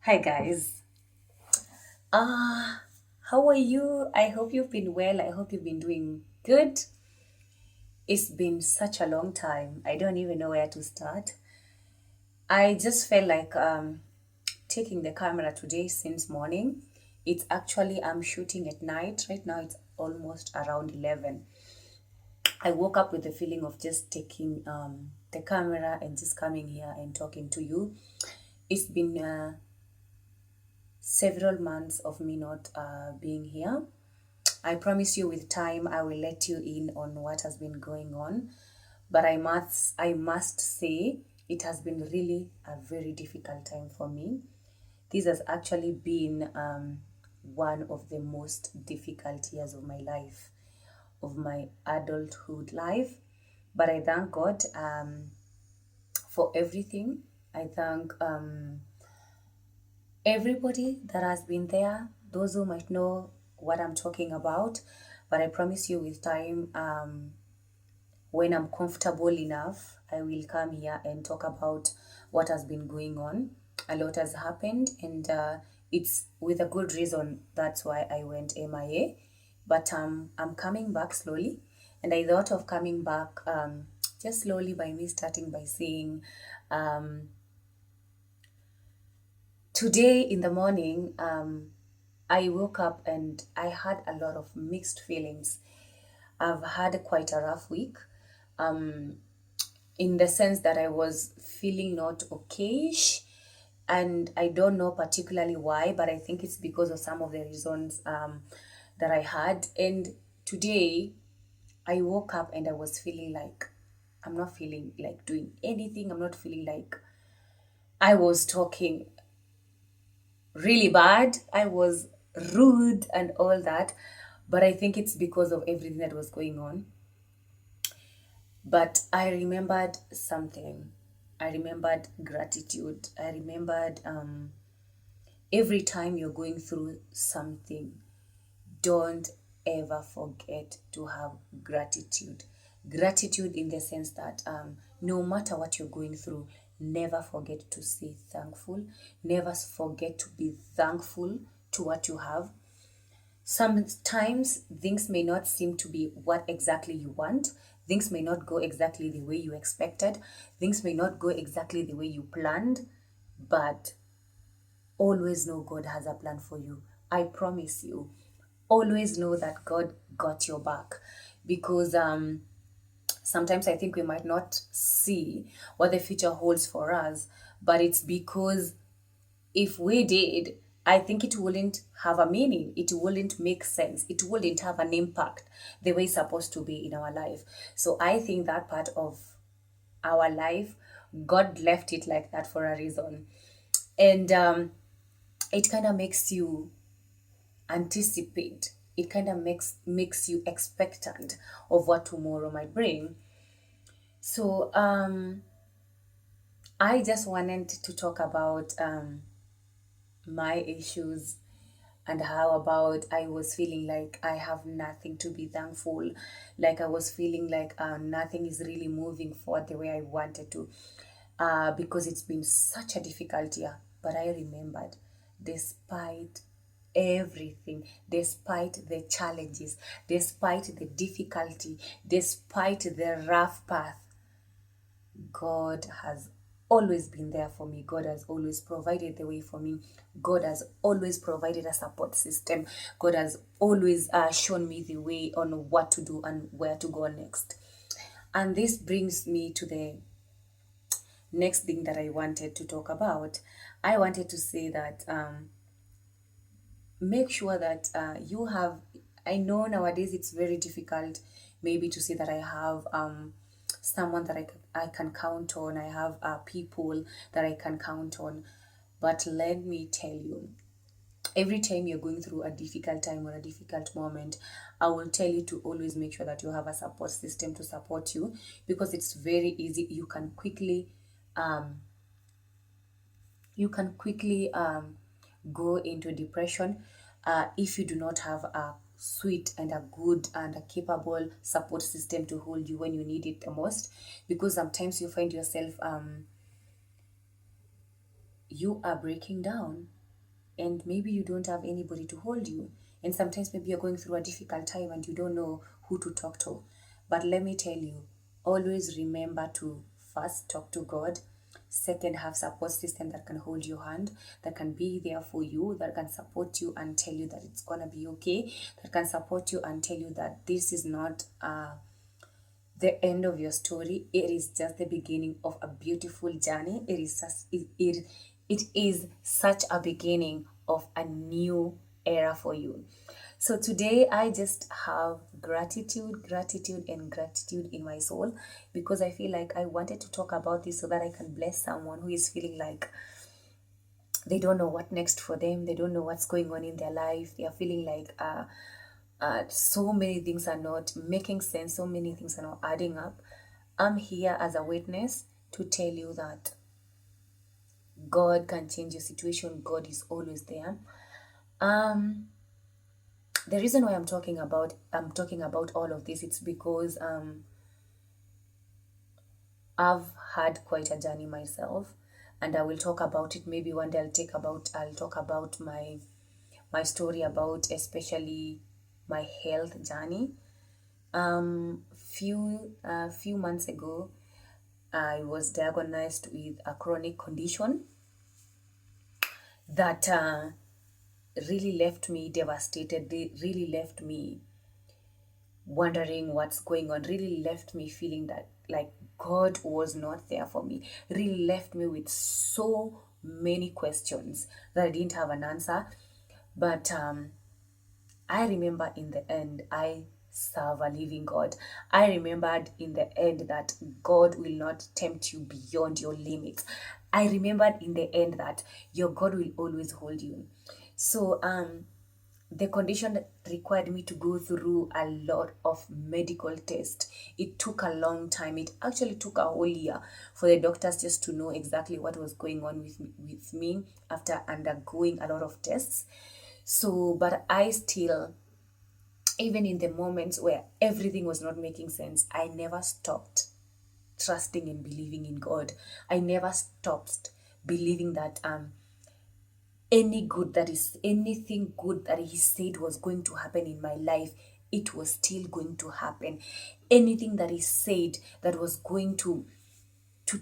Hi guys. Uh how are you? I hope you've been well. I hope you've been doing good. It's been such a long time. I don't even know where to start. I just felt like taking the camera today since morning. It's actually I'm shooting at night. Right now it's almost around 11. I woke up with the feeling of just taking the camera and just coming here and talking to you. It's been several months of me not being here. I promise you with time I will let you in on what has been going on. But I must say it has been really a very difficult time for me. This has actually been one of the most difficult years of my life, of my adulthood life. But I thank God for everything. I thank everybody that has been there, those who might know what I'm talking about. But I promise you with time, when I'm comfortable enough, I will come here and talk about what has been going on. A lot has happened, and it's with a good reason. That's why I went MIA. But I'm coming back slowly, and I thought of coming back just slowly by me starting by saying, um, today in the morning, I woke up and I had a lot of mixed feelings. I've had quite a rough week. Um, in the sense that I was feeling not okayish. And I don't know particularly why, but I think it's because of some of the reasons that I had. And today I woke up and I was feeling like I'm not feeling like doing anything. I'm not feeling like I was talking really bad. I was rude and all that. But I think it's because of everything that was going on. But I remembered something. I remembered gratitude. I remembered every time you're going through something, don't ever forget to have gratitude. Gratitude in the sense that no matter what you're going through, never forget to say thankful. Never forget to be thankful to what you have. Sometimes things may not seem to be what exactly you want. Things may not go exactly the way you expected. Things may not go exactly the way you planned, but always know God has a plan for you. I promise you. Always know that God got your back because sometimes I think we might not see what the future holds for us, but it's because if we did, I think it wouldn't have a meaning. It wouldn't make sense. It wouldn't have an impact the way it's supposed to be in our life. So I think that part of our life, God left it like that for a reason. And it kind of makes you anticipate. It kind of makes you expectant of what tomorrow might bring. So I just wanted to talk about my issues and how about I was feeling like I have nothing to be thankful, like I was feeling like nothing is really moving forward the way I wanted to, because it's been such a difficult year. But I remembered, despite everything, despite the challenges, despite the difficulty, despite the rough path, God has always been there for me. God has always provided the way for me. God has always provided a support system. God has always shown me the way on what to do and where to go next. And this brings me to the next thing that I wanted to talk about. I wanted to say that make sure that you have, I know nowadays it's very difficult maybe to say that I have someone that I can count on. I have people that I can count on. But let me tell you, every time you're going through a difficult time or a difficult moment, I will tell you to always make sure that you have a support system to support you, because it's very easy. Um, you can quickly go into depression if you do not have a sweet and a good and a capable support system to hold you when you need it the most. Because sometimes you find yourself you are breaking down, and maybe you don't have anybody to hold you. And sometimes maybe you're going through a difficult time and you don't know who to talk to. But let me tell you, always remember to first talk to God. Second, have support system that can hold your hand, that can be there for you, that can support you and tell you that it's gonna be okay, that can support you and tell you that this is not the end of your story. It is just the beginning of a beautiful journey. It is such a beginning of a new era for you. So today I just have gratitude and gratitude in my soul, because I feel like I wanted to talk about this so that I can bless someone who is feeling like they don't know what next for them, they don't know what's going on in their life, they are feeling like so many things are not making sense, so many things are not adding up. I'm here as a witness to tell you that God can change your situation. God is always there. The reason why I'm talking about all of this, it's because I've had quite a journey myself, and I will talk about it. Maybe one day I'll talk about my story, about especially my health journey. Few months ago, I was diagnosed with a chronic condition that really left me devastated. They really left me wondering what's going on. Really left me feeling that like God was not there for me. Really left me with so many questions that I didn't have an answer. But I remember in the end, I serve a living God. I remembered in the end that God will not tempt you beyond your limits. I remembered in the end that your God will always hold you. So the condition that required me to go through a lot of medical tests. It took a long time. It actually took a whole year for the doctors just to know exactly what was going on with me after undergoing a lot of tests. So, but I still, even in the moments where everything was not making sense, I never stopped trusting and believing in God. I never stopped believing that anything good that he said was going to happen in my life, it was still going to happen. Anything that he said that was going to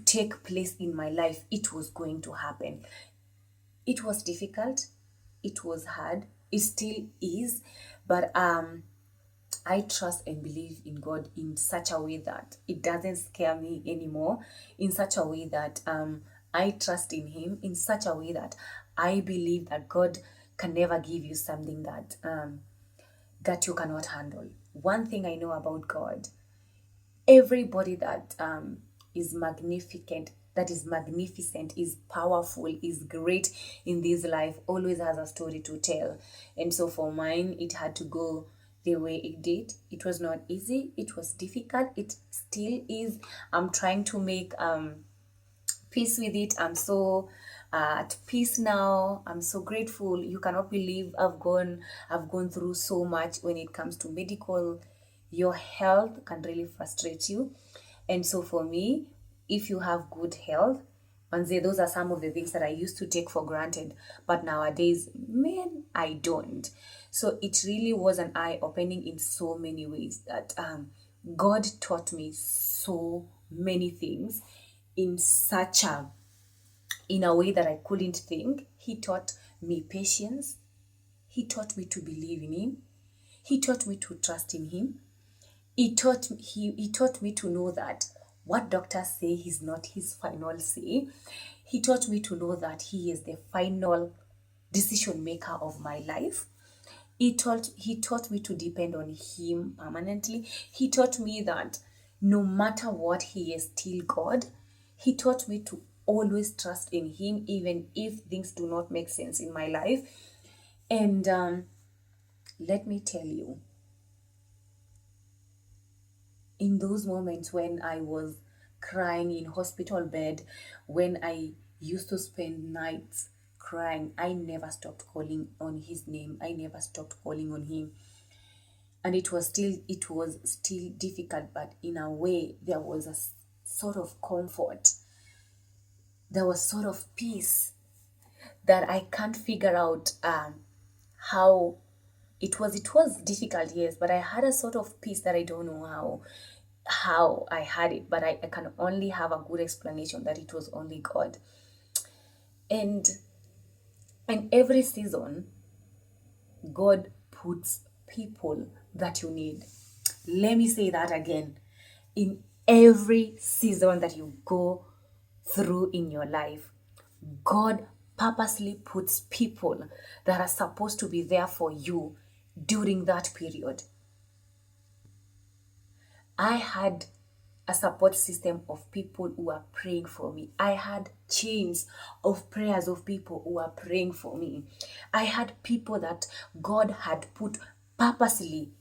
take place in my life, it was going to happen. It was difficult, it was hard, it still is, but I trust and believe in God in such a way that it doesn't scare me anymore, in such a way that I trust in him, in such a way that I believe that God can never give you something that you cannot handle. One thing I know about God, everybody that is magnificent, that is magnificent, is powerful, is great in this life, always has a story to tell. And so for mine, it had to go the way it did. It was not easy, it was difficult, it still is. I'm trying to make peace with it. I'm so at peace now. I'm so grateful. You cannot believe I've gone through so much. When it comes to medical, your health can really frustrate you. And so for me, if you have good health, and say those are some of the things that I used to take for granted, but nowadays, man, I don't. So it really was an eye opening in so many ways that God taught me so many things in such a in a way that I couldn't think. He taught me patience. He taught me to believe in him. He taught me to trust in him. He taught me to know that what doctors say is not his final say. He taught me to know that he is the final decision maker of my life. He taught me to depend on him permanently. He taught me that no matter what, he is still God. He taught me to always trust in him even if things do not make sense in my life. And let me tell you, in those moments when I was crying in hospital bed, when I used to spend nights crying, I never stopped calling on his name. I never stopped calling on him. And it was still difficult, but in a way there was a sort of comfort. There was sort of peace that I can't figure out how it was difficult, yes, but I had a sort of peace that I don't know how I had it, but I can only have a good explanation that it was only God. And in every season, God puts people that you need. Let me say that again. In every season that you go through in your life, God purposely puts people that are supposed to be there for you during that period. I had a support system of people who are praying for me. I had chains of prayers of people who are praying for me. I had people that God had put purposely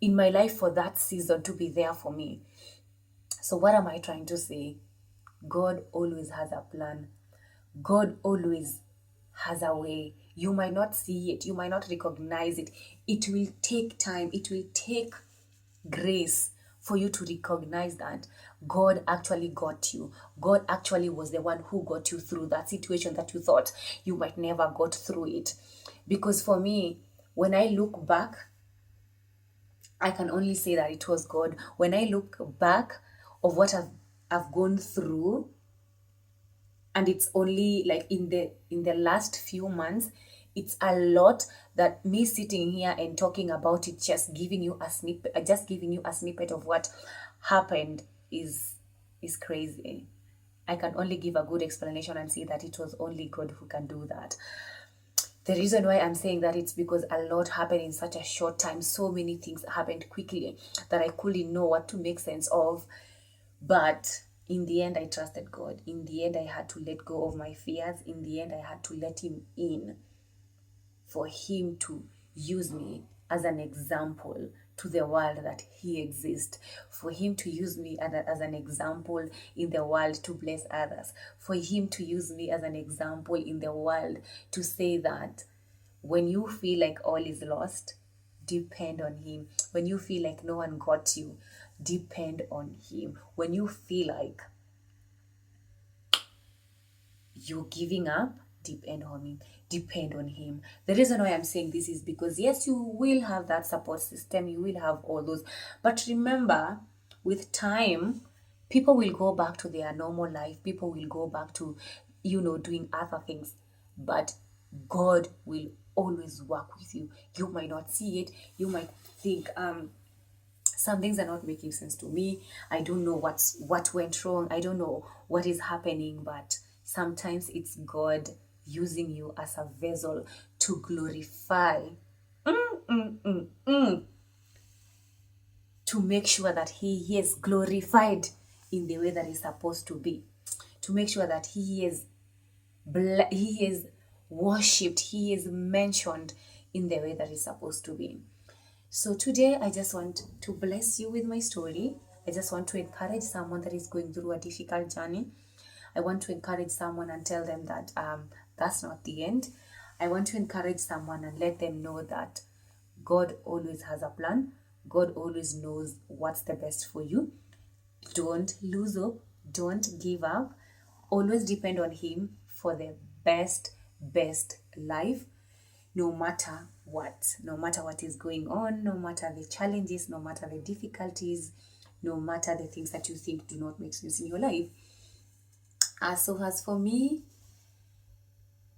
in my life for that season to be there for me. So, what am I trying to say? God always has a plan. God always has a way. You might not see it, you might not recognize it. It will take time, it will take grace for you to recognize that God actually got you. God actually was the one who got you through that situation that you thought you might never got through it. Because for me, when I look back, I can only say that it was God. When I look back of what I've gone through, and it's only like in the last few months, it's a lot that me sitting here and talking about it, just giving you a snippet of what happened is crazy. I can only give a good explanation and say that it was only God who can do that. The reason why I'm saying that, it's because a lot happened in such a short time. So many things happened quickly that I couldn't know what to make sense of. But in the end, I trusted God. In the end, I had to let go of my fears. In the end, I had to let Him in for Him to use me as an example to the world that He exists, for Him to use me as an example in the world to bless others, for Him to use me as an example in the world to say that when you feel like all is lost, depend on Him. When you feel like no one got you, depend on Him. When you feel like you're giving up, depend on Him. Depend on Him. The reason why I'm saying this is because, yes, you will have that support system, you will have all those, but remember, with time, people will go back to their normal life. People will go back to, doing other things, but God will always work with you. You might not see it. You might think, some things are not making sense to me. I don't know what went wrong. I don't know what is happening, but sometimes it's God using you as a vessel to glorify, to make sure that He is glorified in the way that He's supposed to be, to make sure that He is worshipped, He is mentioned in the way that He's supposed to be. So today, I just want to bless you with my story. I just want to encourage someone that is going through a difficult journey. I want to encourage someone and tell them that that's not the end. I want to encourage someone and let them know that God always has a plan. God always knows what's the best for you. Don't lose hope. Don't give up. Always depend on Him for the best life, no matter what is going on, no matter the challenges, no matter the difficulties, no matter the things that you think do not make sense in your life. So as for me,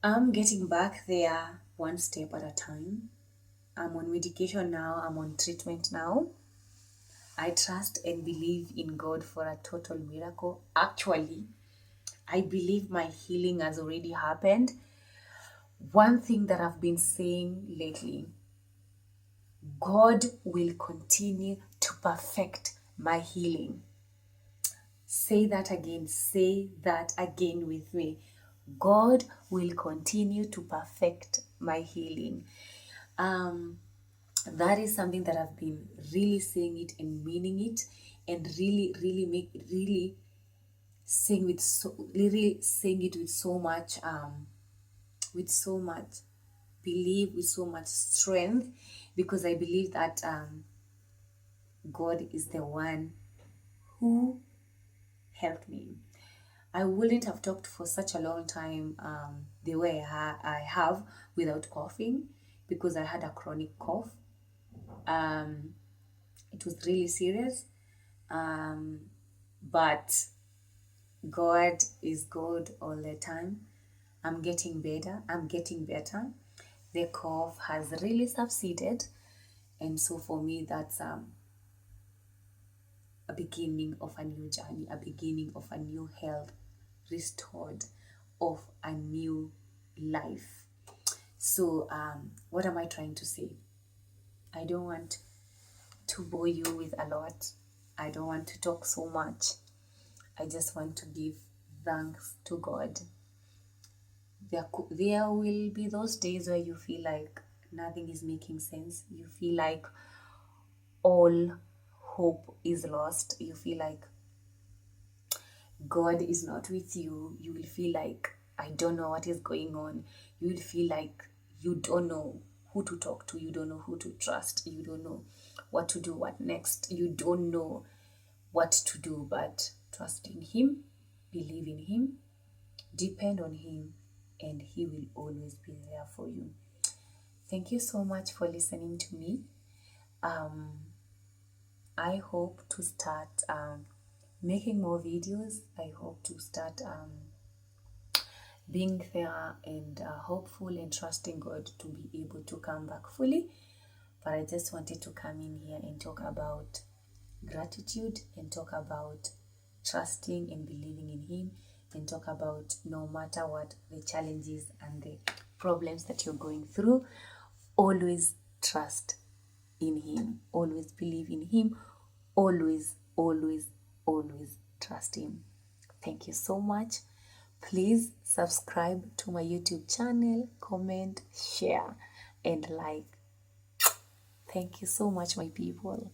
I'm getting back there one step at a time. I'm on medication now, I'm on treatment now. I trust and believe in God for a total miracle. Actually, I believe my healing has already happened. One thing that I've been saying lately, God will continue to perfect my healing. Say that again with me. God will continue to perfect my healing. That is something that I've been really saying it and meaning it, and really saying it with so much belief, with so much strength, because I believe that God is the one who helped me. I wouldn't have talked for such a long time the way I have without coughing, because I had a chronic cough. It was really serious. But God is good all the time. I'm getting better. I'm getting better. The cough has really subsided. And so for me, that's a beginning of a new journey, a beginning of a new health, restored, of a new life. So, what am I trying to say? I don't want to bore you with a lot. I don't want to talk so much. I just want to give thanks to God. There will be those days where you feel like nothing is making sense. You feel like all hope is lost. You feel like God is not with you. You will feel like, I don't know what is going on. You will feel like you don't know who to talk to. You don't know who to trust. You don't know what to do, what next. You don't know what to do, but trust in Him, believe in Him, depend on Him, and He will always be there for you. Thank you so much for listening to me. I hope to start making more videos. I hope to start being there and hopeful and trusting God to be able to come back fully. But I just wanted to come in here and talk about gratitude, and talk about trusting and believing in Him, and talk about no matter what the challenges and the problems that you're going through, always trust in Him, always believe in Him, always, always, always trust Him. Thank you so much. Please subscribe to my YouTube channel, comment, share, and like. Thank you so much, my people.